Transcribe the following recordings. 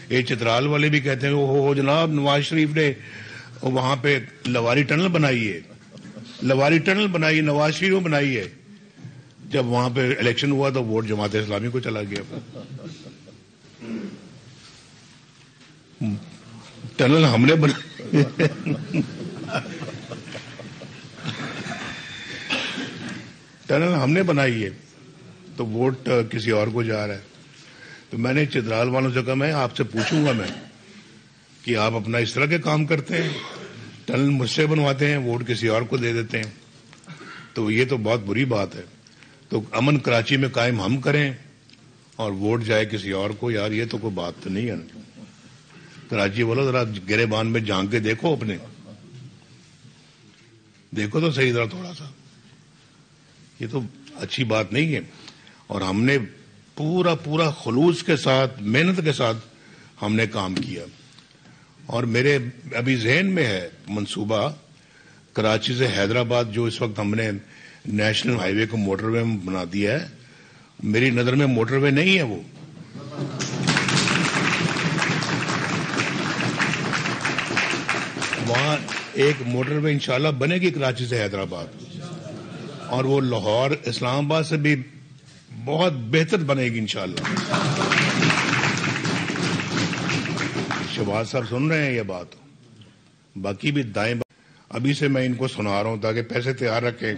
یہ چترال والے بھی کہتے ہیں وہ جناب نواز شریف نے وہاں پہ لواری ٹنل بنائی ہے، لواری ٹنل بنائی نواز شریف نے بنائی ہے. جب وہاں پہ الیکشن ہوا تو ووٹ جماعت اسلامی کو چلا گیا. ٹنل ہم نے ٹنل ہم نے بنائی ہے تو ووٹ کسی اور کو جا رہا ہے. تو میں نے چترال والوں سے کہا میں آپ سے پوچھوں گا میں کہ آپ اپنا اس طرح کے کام کرتے ہیں، ٹنل مجھ سے بنواتے ہیں، ووٹ کسی اور کو دے دیتے ہیں. تو یہ تو بہت بری بات ہے. تو امن کراچی میں قائم ہم کریں اور ووٹ جائے کسی اور کو، یار یہ تو کوئی بات تو نہیں ہے. کراچی والوں ذرا گریبان میں جھانک کے دیکھو، اپنے دیکھو تو صحیح ذرا تھوڑا سا. یہ تو اچھی بات نہیں ہے. اور ہم نے پورا خلوص کے ساتھ محنت کے ساتھ ہم نے کام کیا. اور میرے ابھی ذہن میں ہے منصوبہ کراچی سے حیدرآباد جو اس وقت ہم نے نیشنل ہائی وے کو موٹر وے بنا دیا ہے. میری نظر میں موٹر وے نہیں ہے وہ، وہاں ایک موٹر وے انشاءاللہ بنے گی کراچی سے حیدرآباد، اور وہ لاہور اسلام آباد سے بھی بہت بہتر بنے گی انشاءاللہ. شہباز صاحب سن رہے ہیں یہ بات؟ باقی بھی دائیں ابھی سے میں ان کو سنا رہا ہوں تاکہ پیسے تیار رکھیں.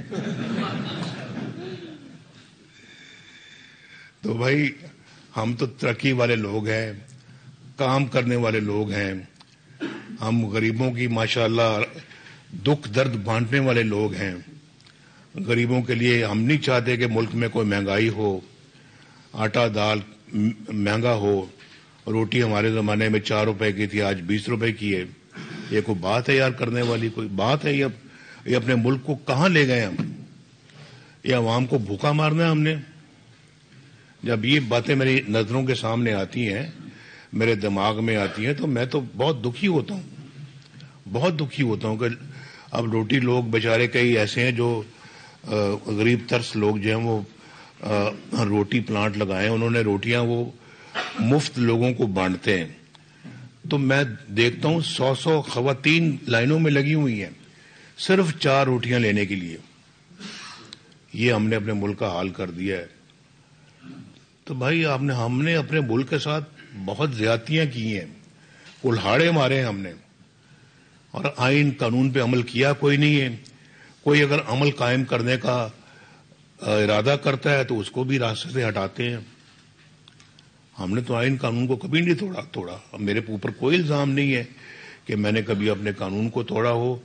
تو بھائی ہم تو ترقی والے لوگ ہیں، کام کرنے والے لوگ ہیں. ہم غریبوں کی ماشاءاللہ دکھ درد بانٹنے والے لوگ ہیں. غریبوں کے لیے ہم نہیں چاہتے کہ ملک میں کوئی مہنگائی ہو، آٹا دال مہنگا ہو. روٹی ہمارے زمانے میں 4 روپے کی تھی، آج 20 روپے کی ہے. یہ کوئی بات ہے یار کرنے والی؟ کوئی بات ہے؟ یہ اپنے ملک کو کہاں لے گئے ہم؟ یہ عوام کو بھوکا مارنا ہے ہم نے. جب یہ باتیں میری نظروں کے سامنے آتی ہیں، میرے دماغ میں آتی ہیں، تو میں تو بہت دکھی ہوتا ہوں، بہت دکھی ہوتا ہوں کہ اب روٹی لوگ بیچارے کئی ایسے ہیں جو غریب ترس لوگ جو ہیں وہ روٹی پلانٹ لگائے، انہوں نے روٹیاں وہ مفت لوگوں کو بانٹتے ہیں. تو میں دیکھتا ہوں 100 خواتین لائنوں میں لگی ہوئی ہیں صرف 4 روٹیاں لینے کے لیے. یہ ہم نے اپنے ملک کا حال کر دیا ہے. تو بھائی ہم نے اپنے ملک کے ساتھ بہت زیادتیاں کی ہیں، کلہاڑے مارے ہیں ہم نے، اور آئین قانون پہ عمل کیا کوئی نہیں ہے. کوئی اگر عمل قائم کرنے کا ارادہ کرتا ہے تو اس کو بھی راستے سے ہٹاتے ہیں. ہم نے تو آئین قانون کو کبھی نہیں توڑا. میرے اوپر کوئی الزام نہیں ہے کہ میں نے کبھی اپنے قانون کو توڑا ہو،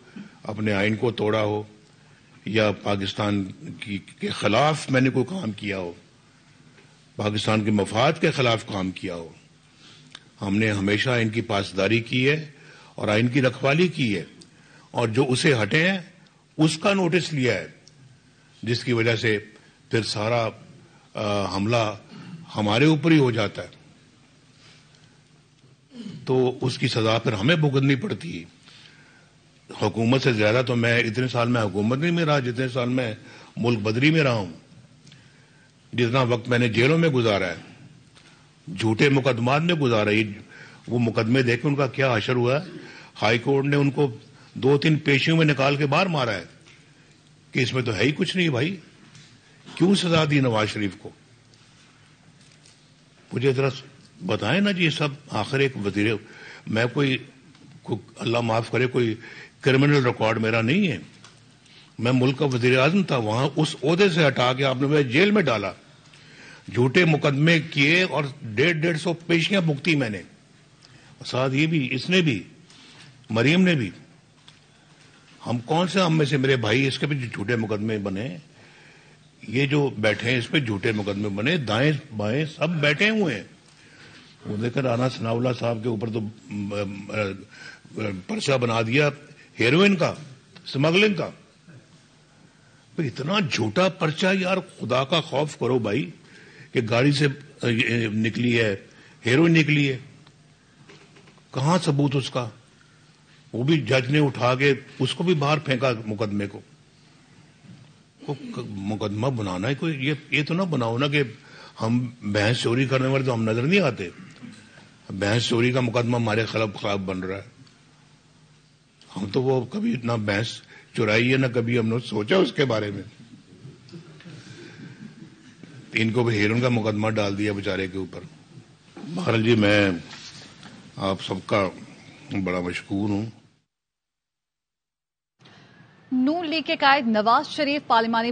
اپنے آئین کو توڑا ہو، یا پاکستان کے خلاف میں نے کوئی کام کیا ہو، پاکستان کے مفاد کے خلاف کام کیا ہو. ہم نے ہمیشہ ان کی پاسداری کی ہے اور آئین کی رکھوالی کی ہے، اور جو اسے ہٹے ہیں اس کا نوٹس لیا ہے، جس کی وجہ سے پھر سارا حملہ ہمارے اوپر ہی ہو جاتا ہے. تو اس کی سزا پھر ہمیں بھگتنی پڑتی ہے. حکومت سے زیادہ تو میں اتنے سال میں حکومت نہیں میں رہا جتنے سال میں ملک بدری میں رہا ہوں. جتنا وقت میں نے جیلوں میں گزارا ہے، جھوٹے مقدمات میں گزارا ہے. وہ مقدمے دیکھ کے ان کا کیا حشر ہوا ہے. ہائی کورٹ نے ان کو 2-3 پیشیوں میں نکال کے باہر مارا ہے کہ اس میں تو ہے ہی کچھ نہیں. بھائی کیوں سزا دی نواز شریف کو؟ مجھے ذرا بتائیں نا جی. یہ سب آخر ایک وزیر، میں کوئی اللہ معاف کرے کوئی کرمنل ریکارڈ میرا نہیں ہے. میں ملک کا وزیر اعظم تھا، وہاں اس عہدے سے ہٹا کے آپ نے مجھے جیل میں ڈالا، جھوٹے مقدمے کیے اور 150 پیشیاں بھگتی میں نے. ساتھ یہ بھی، اس نے بھی، مریم نے بھی. ہم کون سے ہم میں سے میرے بھائی اس کے بھی جھوٹے مقدمے بنے؟ یہ جو بیٹھے ہیں اس پہ جھوٹے مقدمے بنے، دائیں بائیں سب بیٹھے ہوئے ہیں. وہ دیکھ رانا ثناء اللہ صاحب کے اوپر تو پرچہ بنا دیا ہیروئن کا، اسمگلنگ کا. اتنا جھوٹا پرچہ یار، خدا کا خوف کرو بھائی. کہ گاڑی سے نکلی ہے، ہیروئن نکلی ہے، کہاں ثبوت اس کا؟ وہ بھی جج نے اٹھا کے اس کو بھی باہر پھینکا مقدمے کو. مقدمہ بنانا ہے کوئی، یہ تو نہ بناؤ نا کہ ہم بھینس چوری کرنے والے تو ہم نظر نہیں آتے. بھینس چوری کا مقدمہ ہمارے خلاف بن رہا ہے. ہم تو وہ کبھی نہ بھینس چرائی ہے نہ کبھی ہم نے سوچا اس کے بارے میں. ان کو بھی ہیرون کا مقدمہ ڈال دیا بیچارے کے اوپر. بہرحال جی میں آپ سب کا بڑا مشکور ہوں. نون لیگ کے قائد نواز شریف پارلیمانی